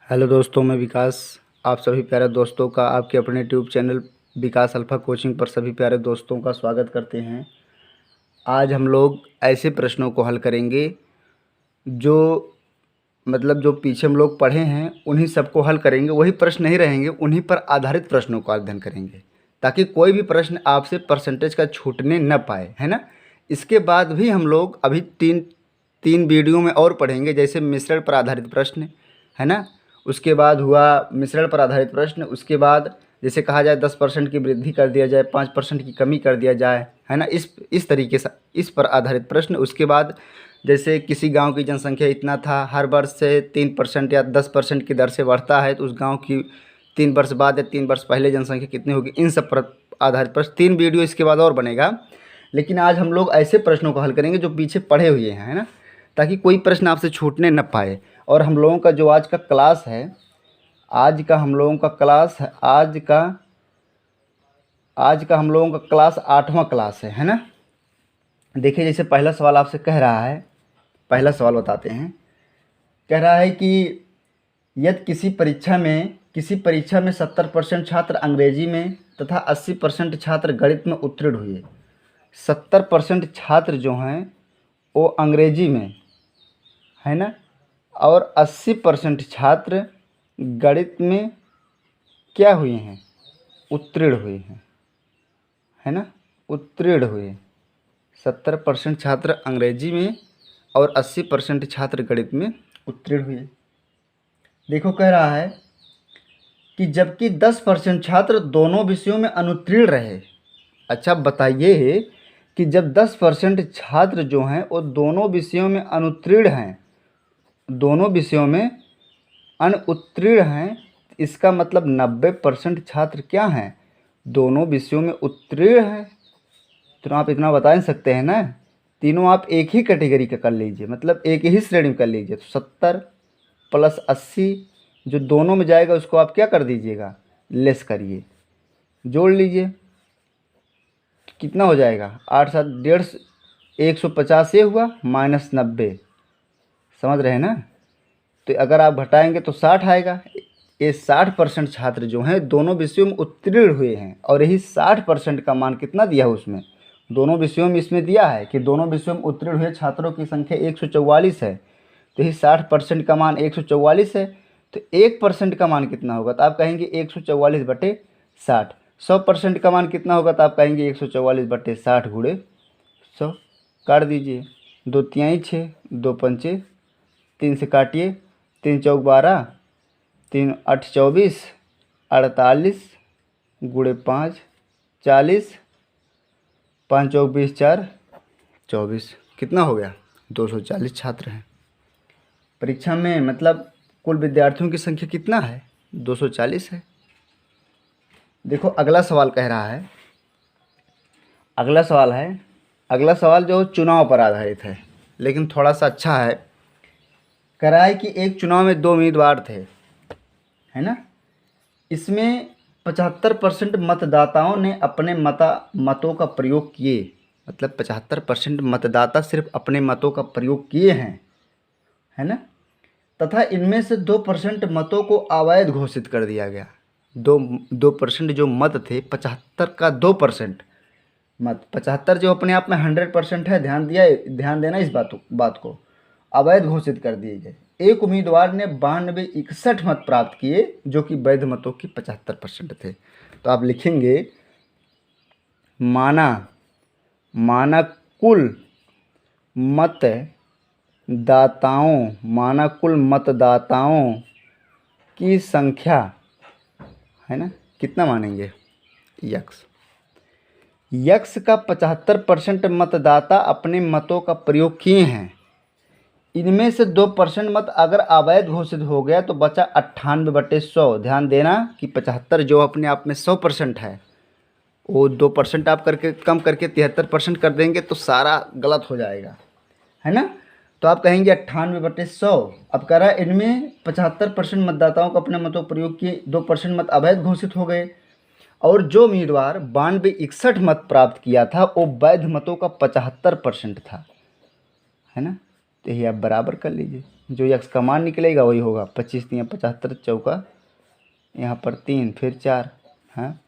Hello दोस्तों, मैं विकास। आप सभी प्यारे दोस्तों का आपके अपने यूट्यूब चैनल विकास अल्फ़ा कोचिंग पर सभी प्यारे दोस्तों का स्वागत करते हैं। आज हम लोग ऐसे प्रश्नों को हल करेंगे जो जो पीछे हम लोग पढ़े हैं उन्हीं सबको हल करेंगे। वही प्रश्न नहीं रहेंगे, उन्हीं पर आधारित प्रश्नों का अध्ययन करेंगे ताकि कोई भी प्रश्न आपसे परसेंटेज का छूटने न पाए, है ना। इसके बाद भी हम लोग अभी तीन वीडियो में और पढ़ेंगे, जैसे मिश्रण पर आधारित प्रश्न, है ना। उसके बाद हुआ मिश्रण पर आधारित प्रश्न। उसके बाद जैसे कहा जाए 10% की वृद्धि कर दिया जाए, 5% की कमी कर दिया जाए, है ना। इस तरीके से इस पर आधारित प्रश्न। उसके बाद जैसे किसी गांव की जनसंख्या इतना था, हर वर्ष से 3% या 10% की दर से बढ़ता है, तो उस गांव की 3 वर्ष बाद या 3 वर्ष पहले जनसंख्या कितनी होगी, इन सब पर आधारित प्रश्न। 3 वीडियो इसके बाद और बनेगा, लेकिन आज हम लोग ऐसे प्रश्नों को हल करेंगे जो पीछे पढ़े हुए हैं, है ना, ताकि कोई प्रश्न आपसे छूटने न पाए। और हम लोगों का जो आज का क्लास है, आज का हम लोगों का क्लास है आज का हम लोगों का क्लास 8वां क्लास है ना। देखिए, जैसे पहला सवाल आपसे कह रहा है, पहला सवाल बताते हैं। कह रहा है कि यदि किसी परीक्षा में 70% छात्र अंग्रेजी में तथा 80% छात्र गणित में उत्तीर्ण हुए। 70% छात्र जो हैं वो अंग्रेजी में, है ना, और 80% छात्र गणित में क्या हुए हैं, उत्तीर्ण हुए हैं, है ना, उत्तीर्ण हुए। 70% छात्र अंग्रेजी में और 80% छात्र गणित में उत्तीर्ण हुए। देखो, कह रहा है कि जबकि 10% छात्र दोनों विषयों में अनुत्तीर्ण रहे। अच्छा, बताइए कि जब 10% छात्र जो हैं वो दोनों विषयों में अनुत्तीर्ण हैं, दोनों विषयों में अनुत्तीर्ण हैं, इसका मतलब 90% छात्र क्या हैं, दोनों विषयों में उत्तीर्ण हैं। तो आप इतना बता नहीं सकते हैं ना, तीनों आप एक ही कैटेगरी का कर लीजिए, मतलब एक ही श्रेणी में कर लीजिए। तो 70 + 80 जो दोनों में जाएगा उसको आप क्या कर दीजिएगा, लेस करिए, जोड़ लीजिए। कितना हो जाएगा, 8 7 150, 150 ये हुआ माइनस 90, समझ रहे हैं ना। तो अगर आप घटाएंगे तो 60 आएगा। ये 60% छात्र जो हैं दोनों विषयों में उत्तीर्ण हुए हैं, और यही 60% का मान कितना दिया है उसमें, दोनों विषयों में इसमें दिया है कि दोनों विषयों में उत्तीर्ण हुए छात्रों की संख्या 144 है। तो यही 60% का मान 144 है। तो 1% का मान कितना होगा, तो आप कहेंगे 144/60। 100% का मान कितना होगा, तो आप कहेंगे 144/60 गुणे 100। काट दीजिए, 2 तिहाई 6, 2 पंचे 3 से काटिए, 3 चौक 12, 3 8 24, 48 गुणे 5 40, 5 चौक 20, 4 24, कितना हो गया, 240 छात्र हैं परीक्षा में। मतलब कुल विद्यार्थियों की संख्या कितना है, 240 है। देखो, अगला सवाल कह रहा है, अगला सवाल जो चुनाव पर आधारित है, लेकिन थोड़ा सा अच्छा है। कह रहा है कि एक चुनाव में 2 उम्मीदवार थे, है ना। इसमें 75% मतदाताओं ने अपने मतों का प्रयोग किए, मतलब 75% मतदाता सिर्फ अपने मतों का प्रयोग किए हैं, है ना। तथा इनमें से 2% मतों को अवैध घोषित कर दिया गया। 2% जो मत थे, 75 का 2% मत, 75 जो अपने आप में 100% है, ध्यान देना इस बात को, अवैध घोषित कर दिए गए। एक उम्मीदवार ने 9261 मत प्राप्त किए, जो कि वैध मतों की 75% थे। तो आप लिखेंगे माना कुल मतदाताओं की संख्या, है ना, कितना मानेंगे, यक्स का 75% मतदाता अपने मतों का प्रयोग किए हैं। इनमें से 2% मत अगर अवैध घोषित हो गया तो बचा 98/100। ध्यान देना कि 75 जो अपने आप में 100% है, वो 2% आप करके कम करके 73% कर देंगे तो सारा गलत हो जाएगा, है ना। तो आप कहेंगे 98/100। अब कह रहा है इनमें 75% मतदाताओं को अपने मतों का प्रयोग किए, 2% मत अवैध घोषित हो गए, और जो उम्मीदवार 9261 मत प्राप्त किया था वो वैध मतों का 75% था, है ना। तो यही आप बराबर कर लीजिए। जो यक्स का मान निकलेगा वही होगा। 25 तियाँ 75 चौका यहाँ पर 3 फिर 4। हाँ,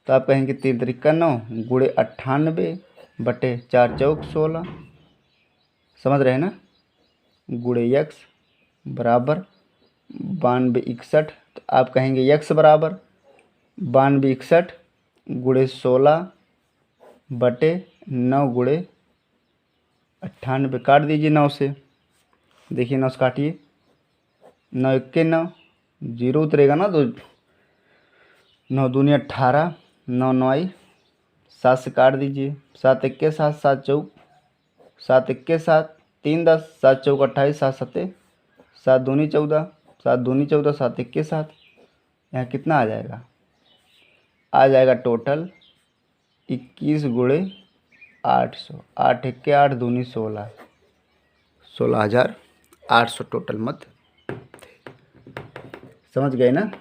तो आप कहेंगे 3 त्रिका 9 गुणे 98 बटे 4 चौक 16। समझ रहे हैं ना। गुणे यक्स बराबर 92 61। तो आप कहेंगे यक्स बराबर 92 61 गुणे 16 बटे 9 गुणे 98। काट दीजिए 9 से। देखिए 9 से काटिए। 9 इक्के 9 जीरो उतरेगा ना, तो 9 दूनी 18 9 9 आई 7 से काट दीजिए। 7 इक्के 7 7 चौक 7 इक्के 7 3 10 7 चौक 28 7 सत्ते 7 दूनी 14 7 दूनी 14 7 इक्के 7। यहाँ कितना आ जाएगा? आ जाएगा टोटल 21 गुणे 800। 8 इक्के 8 दूनी 16 16,800 टोटल मत थे। समझ गए ना।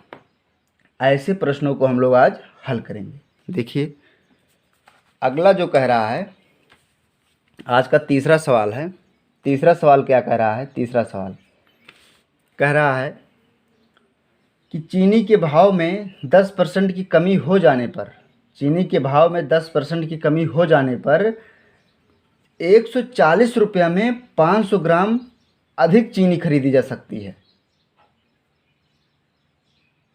ऐसे प्रश्नों को हम लोग आज हल करेंगे। देखिए अगला जो कह रहा है, आज का तीसरा सवाल है। तीसरा सवाल क्या कह रहा है? तीसरा सवाल कह रहा है कि चीनी के भाव में 10% की कमी हो जाने पर, चीनी के भाव में 10% की कमी हो जाने पर 140 रुपये में 500 ग्राम अधिक चीनी खरीदी जा सकती है।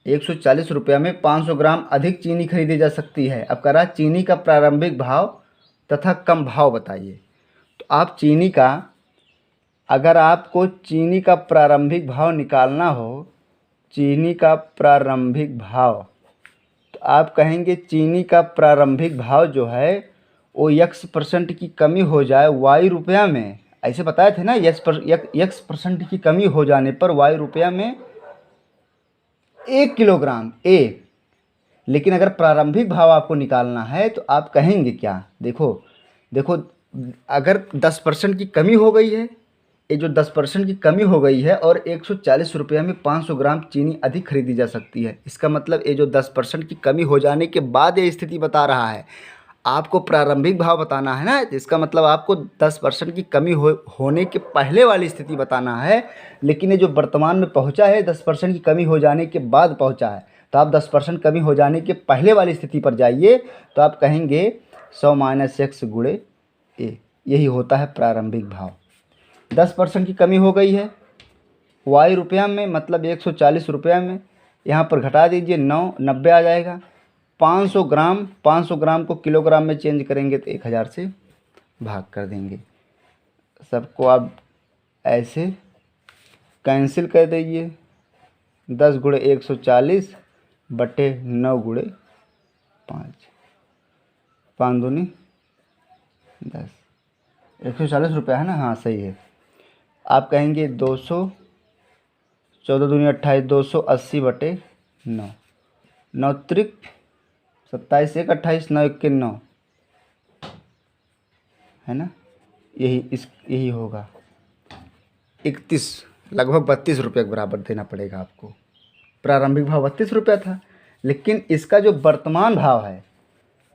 140 रुपये में 500 ग्राम अधिक चीनी खरीदी जा सकती है। अब कह रहा चीनी का प्रारंभिक भाव तथा कम भाव बताइए। तो आप चीनी का, अगर आपको चीनी का प्रारंभिक भाव निकालना हो, चीनी का प्रारंभिक भाव, तो आप कहेंगे चीनी का प्रारंभिक भाव जो है वो x% की कमी हो जाए y रुपया में। ऐसे बताए थे ना, x% की कमी हो जाने पर y रुपया में 1 किलोग्राम A। लेकिन अगर प्रारंभिक भाव आपको निकालना है तो आप कहेंगे क्या? देखो अगर 10% की कमी हो गई है, ये जो 10% की कमी हो गई है और 140 रुपये में 500 ग्राम चीनी अधिक खरीदी जा सकती है, इसका मतलब ये जो 10% की कमी हो जाने के बाद ये स्थिति बता रहा है। आपको प्रारंभिक भाव बताना है ना, इसका मतलब आपको 10% की कमी होने के पहले वाली स्थिति बताना है। लेकिन ये जो वर्तमान में पहुंचा है 10% की कमी हो जाने के बाद पहुंचा है, तो आप 10% कमी हो जाने के पहले वाली स्थिति पर जाइए। तो आप कहेंगे 100 - x गुणे A, यही होता है प्रारंभिक भाव। 10% की कमी हो गई है y रुपया में, मतलब 140 रुपया में। यहाँ पर घटा दीजिए 9 90 आ जाएगा। 500 ग्राम को किलोग्राम में चेंज करेंगे तो 1000 से भाग कर देंगे। सबको आप ऐसे कैंसिल कर दीजिए। 10 गुणे 140 बटे 9 गुणे 5, 5 दूनी 10, 140 रुपया है ना। हाँ सही है। आप कहेंगे 200, 14 दूनी 28, 280 बटे 9, 9 त्रिक 27 1 28, 9 इक्के 9 है ना। यही होगा 31, लगभग 32 रुपये के बराबर देना पड़ेगा आपको। प्रारंभिक भाव 32 रुपया था, लेकिन इसका जो वर्तमान भाव है,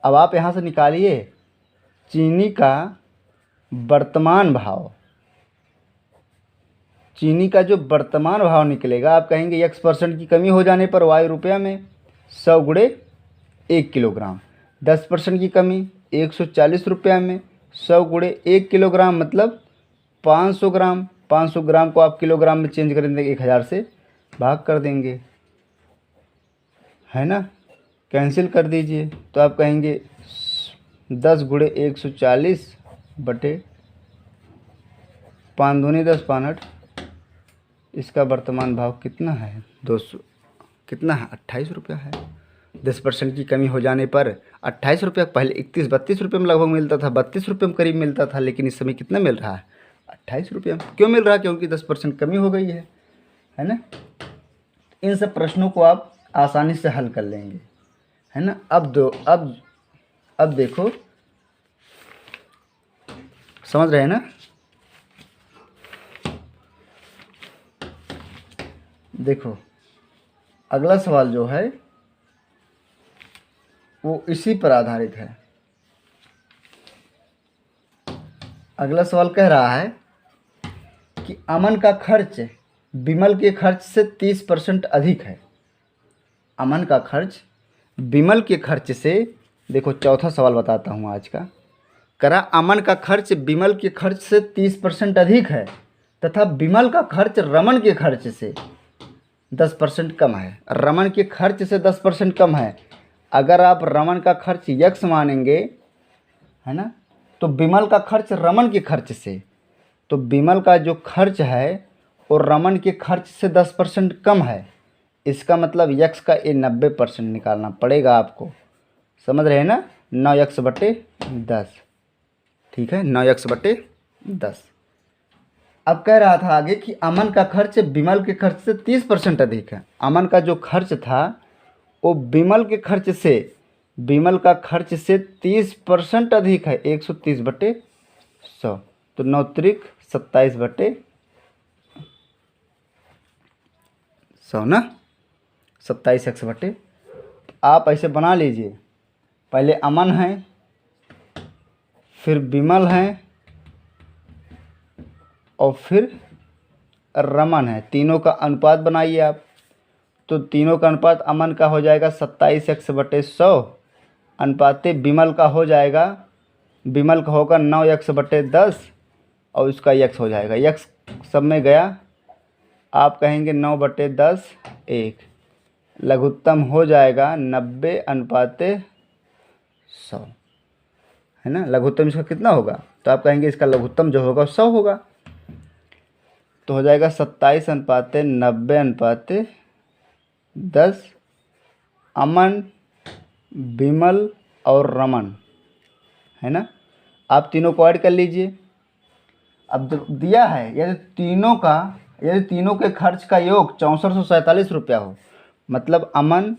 अब आप यहाँ से निकालिए चीनी का वर्तमान भाव। चीनी का जो वर्तमान भाव निकलेगा, आप कहेंगे x% की कमी हो जाने पर y रुपया में 100 गुणे 1 किलोग्राम। 10% की कमी 140 रुपया में 100 गुणे 1 किलोग्राम, मतलब 500 ग्राम। 500 ग्राम को आप किलोग्राम में चेंज करेंगे 1000 से भाग कर देंगे, है ना। कैंसिल कर दीजिए। तो आप कहेंगे 10 गुणे 140 बटे 5 दूनी 10 5 8। इसका वर्तमान भाव कितना है? 200 कितना है? 28 रुपया है। 10% की कमी हो जाने पर 28 रुपया, पहले 31 32 रुपये में लगभग मिलता था, 32 रुपये में करीब मिलता था, लेकिन इस समय कितना मिल रहा है? 28 रुपये। क्यों मिल रहा है? क्योंकि 10% कमी हो गई है ना। इन सब प्रश्नों को आप आसानी से हल कर लेंगे, है ना। अब देखो, समझ रहे हैं ना। देखो अगला सवाल जो है वो इसी पर आधारित है। अगला सवाल कह रहा है कि अमन का खर्च विमल के खर्च से 30% अधिक है। अमन का खर्च विमल के खर्च से, देखो चौथा सवाल बताता हूँ आज का, करा अमन का खर्च विमल के खर्च से 30% अधिक है तथा विमल का खर्च रमन के खर्च से 10% कम है। रमन के खर्च से 10% कम है। अगर आप रमन का खर्च यक्स मानेंगे, है ना, तो विमल का खर्च रमन के खर्च से, तो विमल का जो खर्च है वो रमन के खर्च से 10% कम है। इसका मतलब यक्स का ये 90% निकालना पड़ेगा आपको। समझ रहे हैं ना? 9x/10। ठीक है, 9x/10। अब कह रहा था आगे कि अमन का खर्च विमल के खर्च से 30% अधिक है। अमन का जो खर्च था वो विमल के खर्च से, विमल का खर्च से 30% अधिक है। 130/100, तो 9 त्रिक 27/100 ना, 27x/। आप ऐसे बना लीजिए, पहले अमन है, फिर विमल है और फिर रमन है। तीनों का अनुपात बनाइए आप। तो तीनों का अनुपात अमन का हो जाएगा 27x/100, अनुपाते विमल का हो जाएगा, विमल का होगा 9x/10 और उसका यक्स हो जाएगा। यक्स सब में गया, आप कहेंगे 9/10 1। लघुत्तम हो जाएगा 90/100, है ना। लघुत्तम इसका कितना होगा, तो आप कहेंगे इसका लघुत्तम जो होगा 100 होगा। तो हो जाएगा 27/90/10। अमन, विमल और रमन, है ना। आप तीनों को ऐड कर लीजिए। अब जब दिया है यदि तीनों के खर्च का योग 6447 रुपया हो, मतलब अमन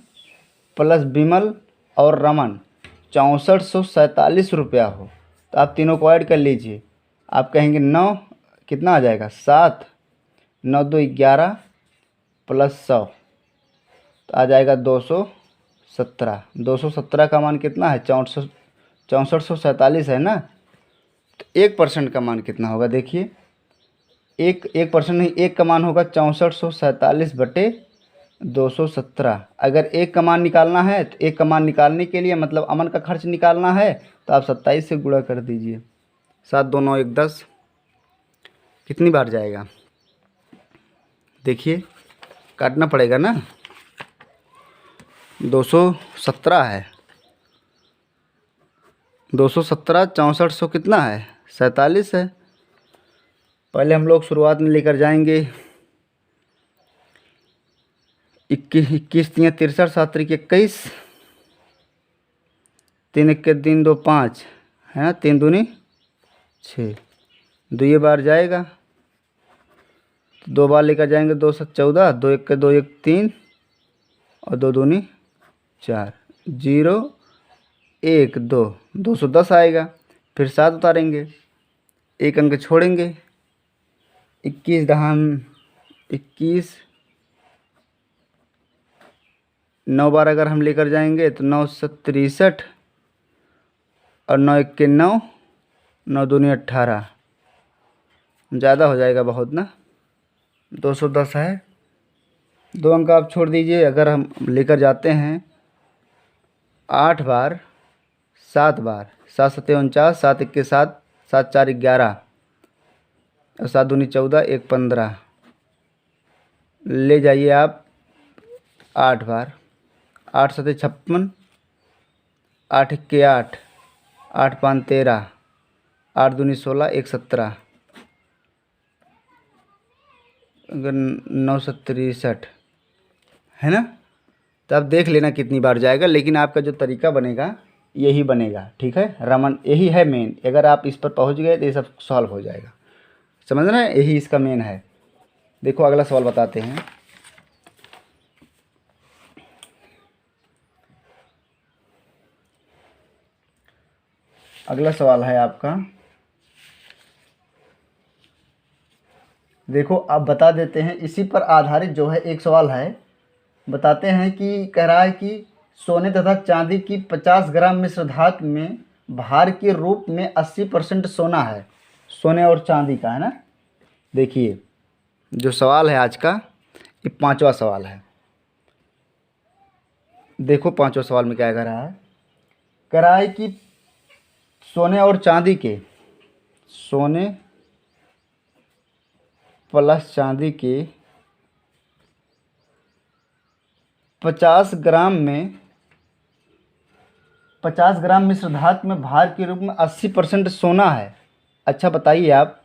प्लस विमल और रमन 6447 रुपया हो, तो आप तीनों को ऐड कर लीजिए। आप कहेंगे 9, कितना आ जाएगा 7, 9 2 11 प्लस 100, तो आ जाएगा 217। 217 का मान कितना है, 6447 है ना। तो 1% का मान कितना होगा, देखिए। 1% नहीं, 1 का मान होगा 6447/217। अगर 1 का मान निकालना है तो 1 का मान निकालने के लिए, मतलब अमन का खर्च निकालना है, तो आप 27 से गुणा कर दीजिए। 7 2 9 1 10, कितनी बार जाएगा देखिए, काटना पड़ेगा ना। 217 है, 217 6400 कितना है, 47 है। पहले हम लोग शुरुआत में लेकर जाएंगे 21 21 3 63 7 3 21, 3 1 3 2 5, है ना, 3 दूनी 6, 2 बार जाएगा, 2 बार लेकर जाएंगे 2 7 14, 2 1 2 1 3 और 2 दूनी 4, 0 1 2, 210 आएगा। फिर 7 उतारेंगे, 1 अंक छोड़ेंगे, 21 दहाम 21, 9 बार अगर हम लेकर जाएंगे तो 9 7 63 और 9 1 के 9, 9 दूनी 18, ज़्यादा हो जाएगा बहुत ना, 210 है। 2 अंक आप छोड़ दीजिए। अगर हम लेकर जाते हैं 8 बार, 7 बार, 7 7 49, 7 1 7, 7 4 11 और 7 दूनी 14, 1 15, ले जाइए आप 8 बार, 8 7 56, 8 1 8, 8 5 13, 8 दूनी 16, 1 17, अगर 9 7 63, है ना। तो आप देख लेना कितनी बार जाएगा, लेकिन आपका जो तरीका बनेगा यही बनेगा। ठीक है, रमन यही है मेन। अगर आप इस पर पहुंच गए तो ये सब सॉल्व हो जाएगा। समझ रहे हैं, यही इसका मेन है। देखो अगला सवाल बताते हैं। अगला सवाल है आपका, देखो आप बता देते हैं, इसी पर आधारित जो है एक सवाल है। बताते हैं कि कह रहा है कि सोने तथा चांदी की 50 ग्राम मिश्र धातु में भार के रूप में 80% सोना है। सोने और चांदी का, है ना। देखिए जो सवाल है आज का, ये 5वां सवाल है। देखो 5वां सवाल में क्या कह रहा है। कह रहा है कि सोने और चांदी के, सोने प्लस चांदी के 50 ग्राम में 50 ग्राम मिश्र धातु में भार के रूप में 80% सोना है। अच्छा बताइए आप,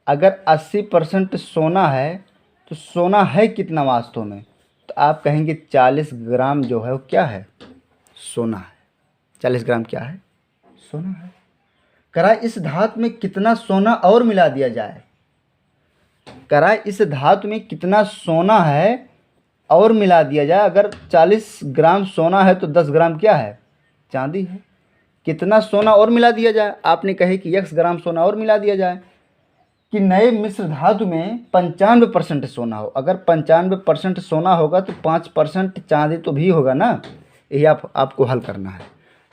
अगर 80% सोना है तो सोना है कितना वास्तव में? तो आप कहेंगे 40 ग्राम जो है वो क्या है? सोना है। 40 ग्राम क्या है? सोना है। करा इस धातु में कितना सोना और मिला दिया जाए? करा इस धातु में कितना सोना है और मिला दिया जाए? अगर 40 ग्राम सोना है तो 10 ग्राम क्या है? चांदी है। कितना सोना और मिला दिया जाए? आपने कहे कि x ग्राम सोना और मिला दिया जाए। कि नए मिश्र धातु में 95% सोना हो। अगर 95% सोना होगा तो 5% चांदी तो भी होगा ना। यही आपको हल करना है।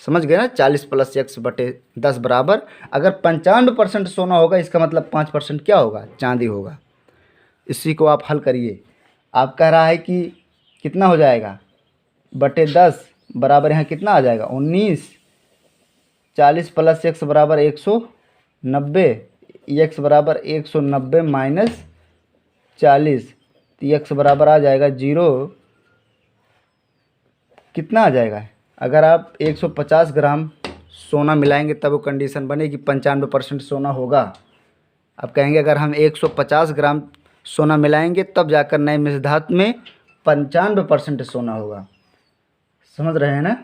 समझ गए ना? 40 + x/10 बराबर, अगर 95% सोना होगा इसका मतलब 5% क्या होगा? चांदी होगा। इसी को आप हल करिए। आप कह रहा है कि कितना हो जाएगा? /10 बराबर यहाँ कितना आ जाएगा? 19। 40 + x बराबर 190। x बराबर 190 माइनस 40, तो x बराबर आ जाएगा 0। कितना आ जाएगा? अगर आप 150 ग्राम सोना मिलाएंगे तब वो कंडीशन बनेगी 95% सोना होगा। अब कहेंगे अगर हम 150 ग्राम सोना मिलाएंगे तब जाकर नए मिश्र धातु में 95% सोना होगा। समझ रहे हैं ना?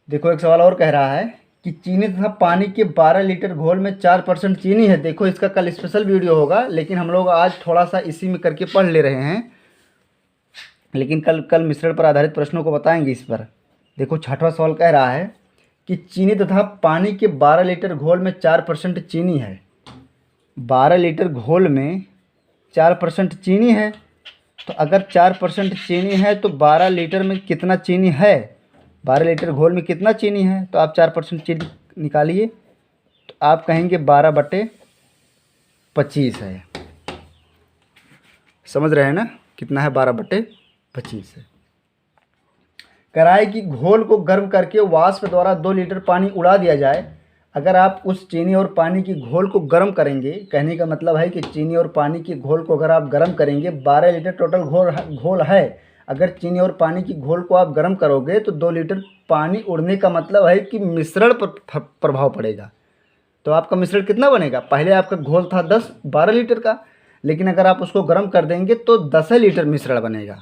देखो एक सवाल और कह रहा है कि चीनी तथा पानी के 12 लीटर घोल में 4% चीनी है। देखो इसका कल स्पेशल वीडियो होगा, लेकिन हम लोग आज थोड़ा सा इसी में करके पढ़ ले रहे हैं, लेकिन कल मिश्रण पर आधारित प्रश्नों को बताएंगे इस पर। देखो 6वां सवाल कह रहा है कि चीनी तथा पानी के 12 लीटर घोल में 4% चीनी है। 12 लीटर घोल में 4% चीनी है, तो अगर 4% चीनी है तो 12 लीटर में कितना चीनी है? 12 लीटर घोल में कितना चीनी है? तो आप 4% चीनी निकालिए, तो आप कहेंगे 12/25 है। समझ रहे हैं ना? कितना है? 12/25 है। कराई की घोल को गर्म करके वाष्प द्वारा 2 लीटर पानी उड़ा दिया जाए। अगर आप उस चीनी और पानी की घोल को गर्म करेंगे, कहने का मतलब है कि चीनी और पानी की घोल को अगर आप गर्म करेंगे, 12 लीटर टोटल घोल है। अगर चीनी और पानी की घोल को आप गर्म करोगे तो 2 लीटर पानी उड़ने का मतलब है कि मिश्रण पर प्रभाव पड़ेगा। तो आपका मिश्रण कितना बनेगा? पहले आपका घोल था 12 लीटर का, लेकिन अगर आप उसको गर्म कर देंगे तो 10 लीटर मिश्रण बनेगा,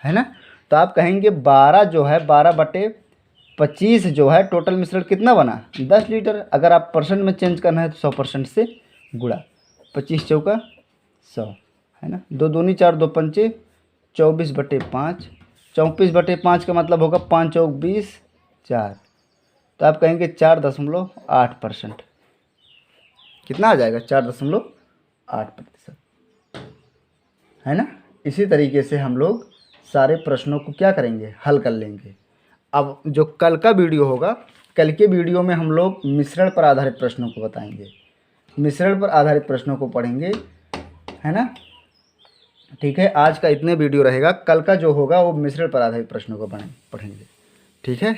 है ना? तो आप कहेंगे 12 जो है 12/25 जो है टोटल मिश्रण कितना बना? 10 लीटर। अगर आप परसेंट में चेंज करना है तो 100% से गुणा। 25 चौका 100, है ना? 2 दूनी 4, 2 पंचे 24/5। 24/5 का मतलब होगा 5 चौक 20, 4। तो आप कहेंगे 4.8%। कितना आ जाएगा? 4.8%, है ना? इसी तरीके से हम लोग सारे प्रश्नों को क्या करेंगे? हल कर लेंगे। अब जो कल का वीडियो होगा, कल के वीडियो में हम लोग मिश्रण पर आधारित प्रश्नों को बताएंगे, मिश्रण पर आधारित प्रश्नों को पढ़ेंगे, है ना? ठीक है, आज का इतने वीडियो रहेगा। कल का जो होगा वो मिश्रण पर आधारित प्रश्नों को पढ़ेंगे। ठीक है।